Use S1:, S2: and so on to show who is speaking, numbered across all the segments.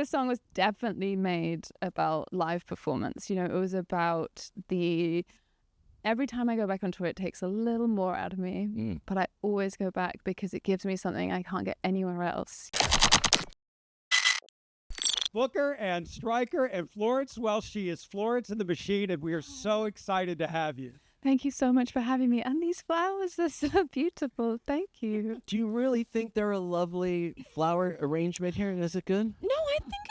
S1: this song was definitely made about live performance. You know, it was about every time I go back on tour, it takes a little more out of me, but I always go back because it gives me something I can't get anywhere else.
S2: Booker and Stryker and Florence Welch. She is Florence the Machine, and we are so excited to have you.
S1: Thank you so much for having me. And these flowers are so beautiful. Thank you.
S3: Do you really think they're a lovely flower arrangement here? Is it good?
S1: No, I think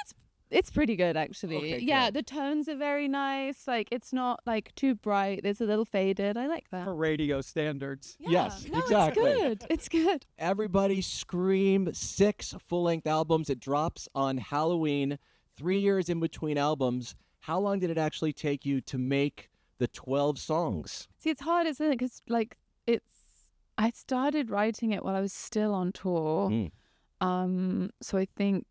S1: it's pretty good, actually.
S3: Okay,
S1: yeah,
S3: good.
S1: the tones are very nice. Like, it's not like too bright. It's a little faded. I like that.
S2: For radio standards.
S1: Yeah.
S3: Yes,
S1: No,
S3: exactly.
S1: It's good. It's good.
S3: Everybody scream 6 full-length albums. It drops on Halloween, 3 years in between albums. How long did it actually take you to make the 12 songs?
S1: See, it's hard, isn't it? Because, like, I started writing it while I was still on tour. So I think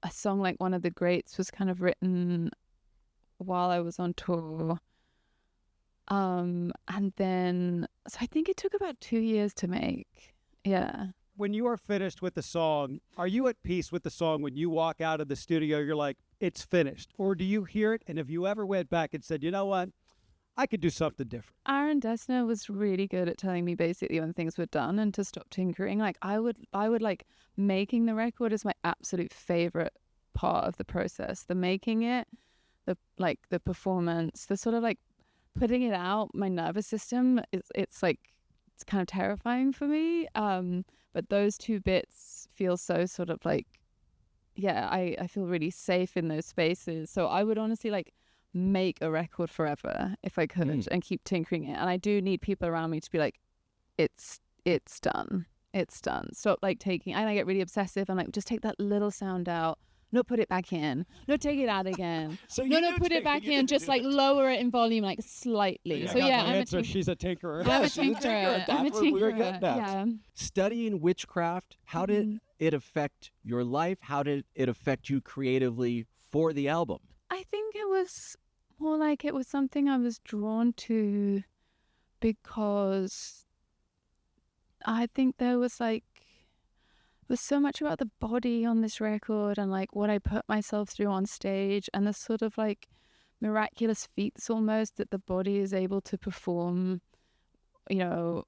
S1: a song like One of the Greats was kind of written while I was on tour. And then, so I think it took about 2 years to make. Yeah.
S2: When you are finished with the song, are you at peace with the song when you walk out of the studio, you're like, it's finished? Or do you hear it, and if you ever went back and said, you know what, I could do something different?
S1: Aaron Dessner was really good at telling me basically when things were done and to stop tinkering. Like, I would like, making the record is my absolute favorite part of the process. The making it, the performance, the sort of like putting it out. My nervous system it's kind of terrifying for me. But those two bits feel so sort of like, yeah, I feel really safe in those spaces. So I would honestly like make a record forever if I could and keep tinkering it. And I do need people around me to be like, it's done. It's done. Stop like taking, and I get really obsessive. I'm like, just take that little sound out. No, put it back in. No, take it out again.
S3: So
S1: no, put it back in. Just like lower it in volume like slightly.
S2: Yeah,
S1: So yeah,
S2: my answer, she's a tinkerer.
S1: I'm a
S3: she's a tinkerer.
S1: tinkerer.
S3: That's
S1: I'm a
S3: what we were getting
S1: tinkerer.
S3: at.
S1: Yeah.
S3: Studying witchcraft, how did it affect your life? How did it affect you creatively for the album?
S1: I think it was more like it was something I was drawn to because I think there was so much about the body on this record and like what I put myself through on stage and the sort of like miraculous feats almost that the body is able to perform, you know,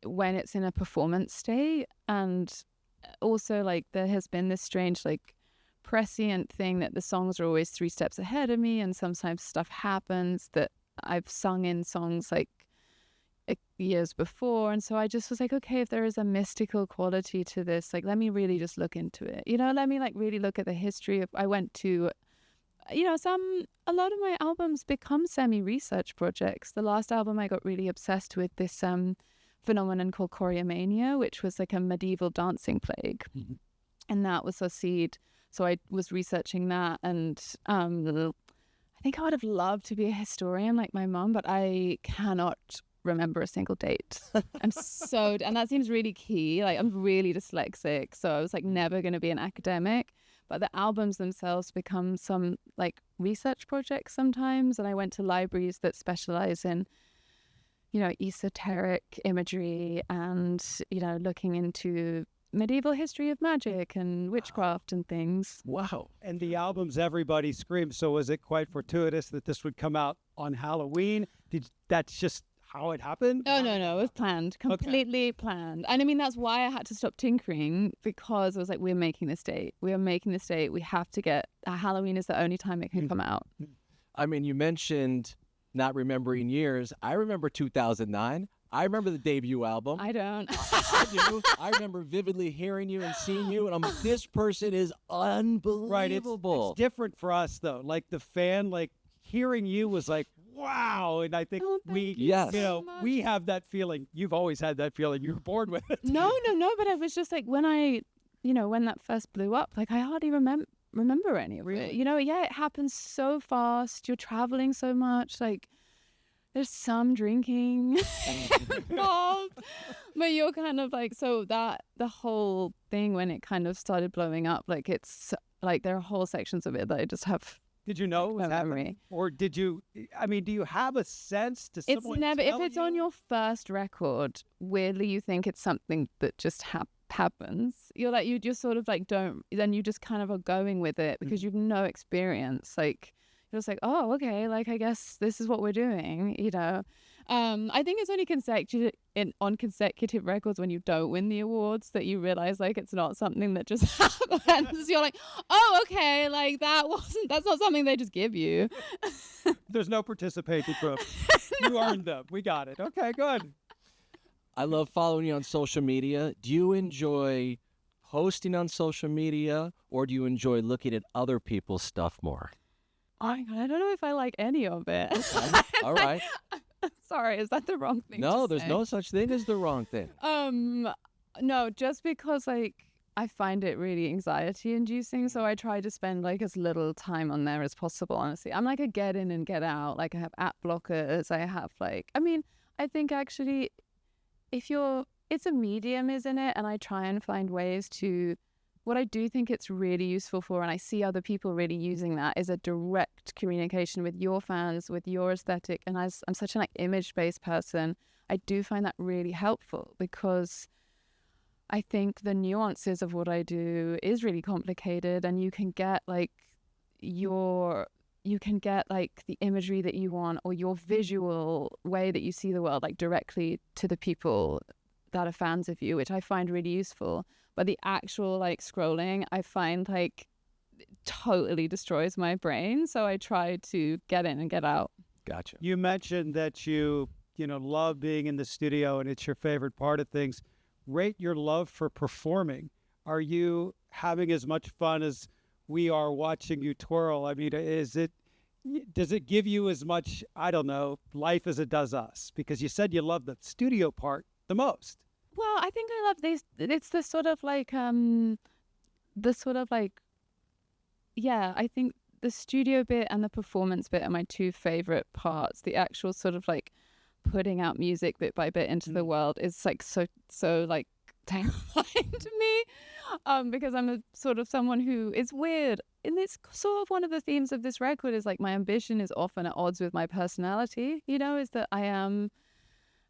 S1: when it's in a performance state. And also like there has been this strange like prescient thing that the songs are always 3 steps ahead of me, and sometimes stuff happens that I've sung in songs like years before, and so I just was like, okay, if there is a mystical quality to this, like let me really just look into it, you know, let me like really look at the history of, I went to, you know, a lot of my albums become semi-research projects. The last album I got really obsessed with this phenomenon called choreomania, which was like a medieval dancing plague, and that was a seed. So I was researching that, and I think I would have loved to be a historian like my mom, but I cannot remember a single date. And that seems really key. Like I'm really dyslexic, so I was like never going to be an academic. But the albums themselves become some like research projects sometimes, and I went to libraries that specialize in, you know, esoteric imagery and, you know, looking into medieval history of magic and witchcraft and things.
S3: Wow.
S2: And the albums everybody screams. So was it quite fortuitous that this would come out on Halloween? That's just how it happened?
S1: Oh, no, it was planned, completely planned. And I mean, that's why I had to stop tinkering, because I was like, we're making this date. We have to get, Halloween is the only time it can come out.
S3: I mean, you mentioned not remembering years. I remember 2009. I remember the debut album.
S1: I don't.
S3: I do. I remember vividly hearing you and seeing you, and I'm like, this person is unbelievable.
S2: Right. It's different for us, though. Like the fan, like hearing you was like, wow. And I think we have that feeling. You've always had that feeling. You were born with it.
S1: No. But it was just like when when that first blew up, like I hardly remember any of it. You know, it happens so fast. You're traveling so much. Like there's some drinking involved, but you're kind of like, so that the whole thing when it kind of started blowing up, like it's like there are whole sections of it that I just have.
S2: Did you know it was happening? Or did you, I mean, do you have a sense to someone
S1: if it's on your first record, weirdly you think it's something that just happens. You're like, you just sort of like don't, then you just kind of are going with it because you've no experience. Like, you're just like, oh, okay, like, I guess this is what we're doing, you know? I think it's only on consecutive records when you don't win the awards that you realize like it's not something that just happens. You're like, oh, okay, like that's not something they just give you.
S2: There's no participation trophy. You earned them. We got it. Okay, good.
S3: I love following you on social media. Do you enjoy posting on social media, or do you enjoy looking at other people's stuff more?
S1: I don't know if I like any of it.
S3: Okay. All right.
S1: Sorry, is that the wrong thing?
S3: No,
S1: to
S3: there's
S1: say?
S3: no such thing as the wrong thing.
S1: No, just because like I find it really anxiety inducing, so I try to spend like as little time on there as possible, honestly. I'm like a get in and get out. Like I have app blockers, I have like, I mean, I think actually it's a medium, isn't it? And I try and find ways to, what I do think it's really useful for, and I see other people really using that, is a direct communication with your fans, with your aesthetic. And as I'm such an like image-based person, I do find that really helpful because I think the nuances of what I do is really complicated, and you can get like the imagery that you want or your visual way that you see the world like directly to the people that are fans of you, which I find really useful. But the actual like scrolling, I find like totally destroys my brain. So I try to get in and get out.
S3: Gotcha.
S2: You mentioned that you love being in the studio and it's your favorite part of things. Rate your love for performing. Are you having as much fun as we are watching you twirl? I mean, does it give you as much, I don't know, life as it does us? Because you said you love the studio part the most.
S1: Well, I think I love these. It's the sort of like, yeah, I think the studio bit and the performance bit are my two favorite parts. The actual sort of like putting out music bit by bit into the world is like so like terrifying to me, because I'm a sort of someone who is weird. And it's sort of one of the themes of this record is like my ambition is often at odds with my personality, you know, is that I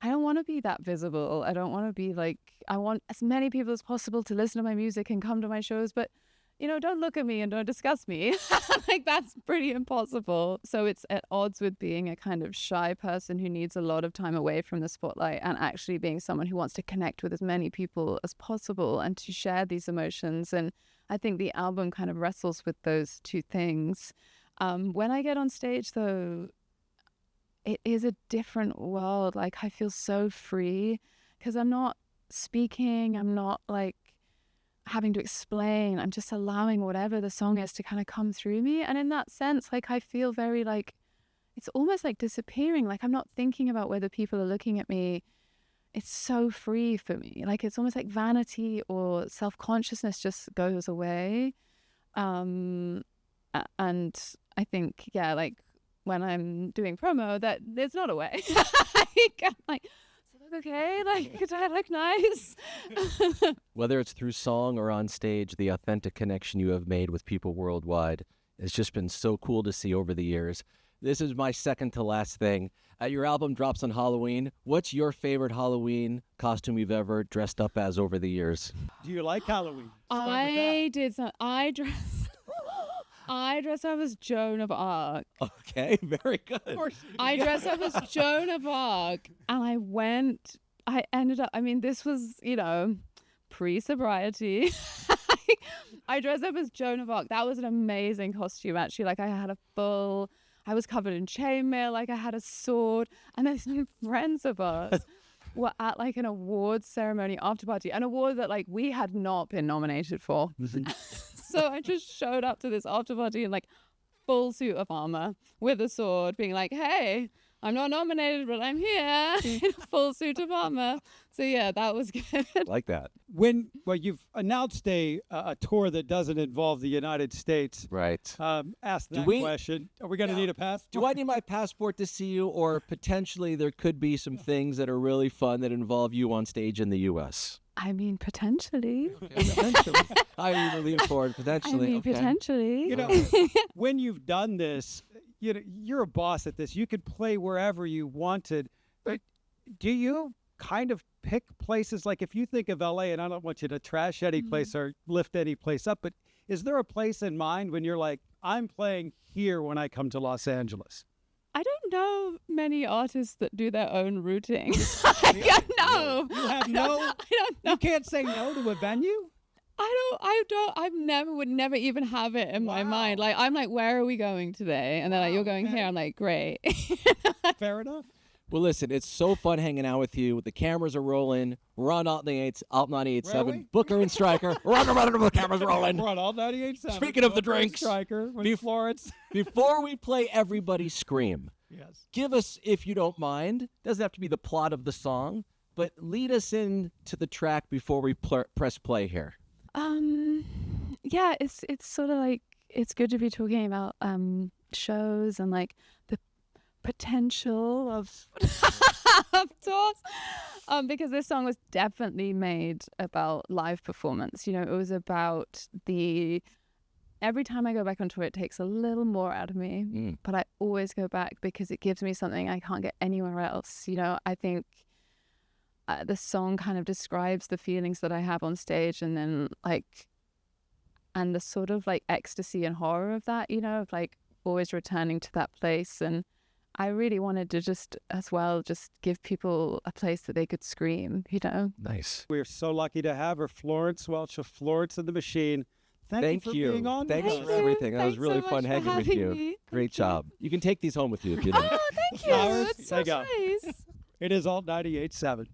S1: don't want to be that visible. I don't want to be like, I want as many people as possible to listen to my music and come to my shows, but, you know, don't look at me and don't discuss me. Like, that's pretty impossible. So it's at odds with being a kind of shy person who needs a lot of time away from the spotlight and actually being someone who wants to connect with as many people as possible and to share these emotions. And I think the album kind of wrestles with those two things. When I get on stage, though, it is a different world. Like, I feel so free because I'm not speaking. I'm not like having to explain. I'm just allowing whatever the song is to kind of come through me. And in that sense, like, I feel very like, it's almost like disappearing. Like, I'm not thinking about whether people are looking at me. It's so free for me. Like, it's almost like vanity or self-consciousness just goes away. And I think, yeah, like, when I'm doing promo, that there's not a way. I'm like, does it look okay? Like, do I look nice?
S3: Whether it's through song or on stage, the authentic connection you have made with people worldwide has just been so cool to see over the years. This is my second to last thing. Your album drops on Halloween. What's your favorite Halloween costume you've ever dressed up as over the years?
S2: Do you like Halloween?
S1: I dressed up as Joan of Arc.
S3: Okay, very good.
S1: I dressed up as Joan of Arc, and I ended up, I mean, this was, you know, pre-sobriety. I dressed up as Joan of Arc. That was an amazing costume, actually. Like, I was covered in chainmail, like I had a sword, and then some friends of us were at like an awards ceremony after party, an award that like we had not been nominated for. So I just showed up to this after party in like full suit of armor with a sword, being like, hey, I'm not nominated, but I'm here in a full suit of armor. So yeah, that was good.
S3: Like that.
S2: You've announced a tour that doesn't involve the United States.
S3: Right.
S2: Ask that question. Are we going to need a passport?
S3: Do I need my passport to see you, or potentially there could be some things that are really fun that involve you on stage in the U.S.?
S1: I mean, potentially.
S3: Potentially. I lean forward. Potentially.
S1: I mean, potentially.
S2: You know, when you've done this, you're a boss at this. You could play wherever you wanted. But do you kind of pick places? Like if you think of LA, and I don't want you to trash any place or lift any place up, but is there a place in mind when you're like, I'm playing here when I come to Los Angeles?
S1: I don't know many artists that do their own routing. I know.
S2: You have no,
S1: I don't know.
S2: you can't say no to a venue?
S1: Would never even have it in my mind. Like, I'm like, where are we going today? And they're like, you're going here. I'm like, great.
S2: Fair enough.
S3: Well, listen, it's so fun hanging out with you. The cameras are rolling. We're on Alt 98.7. Booker and Stryker. We're on the cameras rolling.
S2: We're on all 98.7.
S3: Speaking of the
S2: Booker
S3: drinks,
S2: Stryker with Florence.
S3: Before we play Everybody Scream,
S2: Yes.
S3: give us, if you don't mind, doesn't have to be the plot of the song, but lead us into the track before we press play here.
S1: Yeah, it's sort of like, it's good to be talking about shows and like the potential of tours, because this song was definitely made about live performance. You know, it was about every time I go back on tour, it takes a little more out of me, but I always go back because it gives me something I can't get anywhere else. You know, I think the song kind of describes the feelings that I have on stage, and then and the sort of like ecstasy and horror of that, you know, of like always returning to that place. And I really wanted to just give people a place that they could scream, you know.
S3: Nice.
S2: We're so lucky to have her, Florence Welch of Florence and the Machine. Thank you for being on.
S3: Thanks
S2: with
S3: for
S2: us.
S3: everything. That was
S1: Thanks
S3: really
S1: so
S3: fun
S1: much for
S3: hanging with
S1: having
S3: you.
S1: me.
S3: Great job. You can take these home with you if you
S1: Oh,
S3: like.
S1: thank you.
S2: Flowers,
S1: It's so
S2: there you go.
S1: nice.
S2: It is Alt 98.7.